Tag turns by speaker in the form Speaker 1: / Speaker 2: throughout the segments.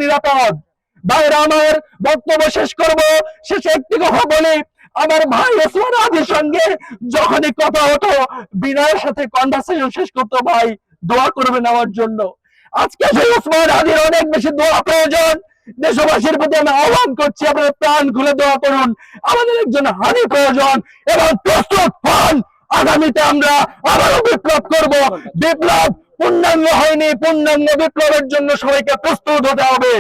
Speaker 1: নিরাপদ। ভাইরা আমার, বক্তব্য শেষ করব, শেষে একটি কথা বলি। আমার ভাই ওসমান হাদির সঙ্গে যখনই কথা হতো, বিনয়ের সাথে কনভারসেশন শেষ করতো, ভাই দোয়া করবেন আমার জন্য। আজকে সেই ওসমান হাদির অনেক বেশি দোয়া প্রয়োজন। দেশবাসীর প্রতি আমি আহ্বান করছি, আপনারা প্রাণ খুলে দোয়া করুন। আমাদের একজন হাদি প্রয়োজন এবং প্রস্তুত হন। আগামীতে আমরা আবারও বিপ্লব করব। বিপ্লব পূর্ণাঙ্গ হয়নি, পূর্ণাঙ্গ বিপ্লবের জন্য সবাইকে প্রস্তুত হতে হবে।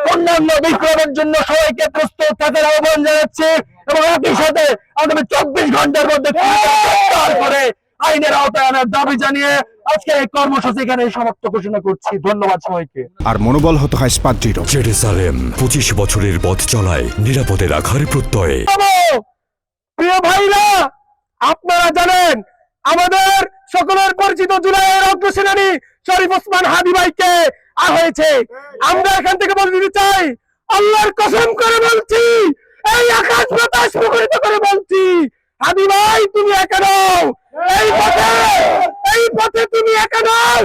Speaker 1: পূর্ণাঙ্গ বিপ্লবের জন্য সবাইকে প্রস্তুত থাকার আহ্বান জানাচ্ছি এবং একই সাথে আগামী 24 ঘন্টার মধ্যে গ্রেফতার করে আইনের আওতায় আনার দাবি জানিয়ে আজকে এই কর্মসূচি এখানে সমাপ্ত ঘোষণা করছি। ধন্যবাদ সবাইকে।
Speaker 2: আর মনোবল হতে হয় স্পাত দৃঢ়।
Speaker 3: জেরুজালেম 25 বছরের পথ চলায় নিরাপদে রাখার প্রত্যয়ে।
Speaker 1: প্রিয় ভাইরা, আপনারা জানেন আমাদের সকলের পরিচিত জুলাইয়ের অগ্রসেনানী শরীফ ওসমান হাদি ভাইকে হয়েছে। আমরা এখান থেকে বলে দিতে চাই, আল্লাহর কসম করে বলছি, এই আকাশ বাতাস মুখরিত করে বলছি, হাদি ভাই তুমি একা নও, এই পথে তুমি একা নও।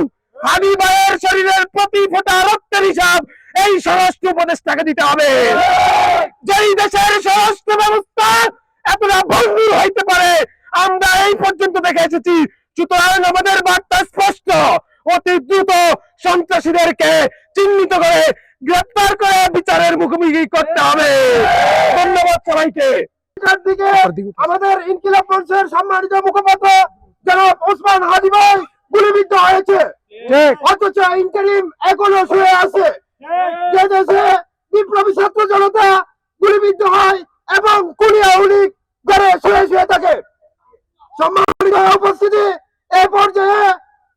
Speaker 1: হাদি ভাইয়ের শরীরের প্রতি ফোঁটা রক্তের হিসাব এই স্বরাষ্ট্র উপদেষ্টাকে দিতে হবে। যেই দেশের স্বরাষ্ট্র ব্যবস্থা এতটা ভঙ্গুর হইতে পারে আমরা এই পর্যন্ত দেখে এসেছি। সুতরাং আমাদের বার্তা স্পষ্ট, অতি দ্রুত সন্ত্রাসীদেরকে চিহ্নিত করে গ্রেপ্তার করে বিচারের মুখোমুখি করতে হবে। ধন্যবাদ সবাইকে। আমাদের ইনকিলাব মঞ্চের সম্মানিত মুখপাত্র জনাব ওসমান হাদি ভাই গুলিবিদ্ধ হয়েছে, অথচ ইন্টারিম এখনো শুয়ে আছে। যে দেশে বিপ্লবী ছাত্র জনতা গুলিবিদ্ধ হয় এবং কুলিয়া উলিক ঘরে শুয়ে শুয়ে থাকে। সম্মানিত উপস্থিতি, এই পর্যায়ে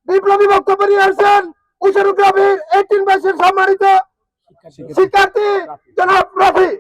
Speaker 1: বিপ্লবী বক্তব্য নিয়ে আসছেন উশারুক রবির 18 বছরের সম্মানিত শিক্ষার্থী জনাব রাফি।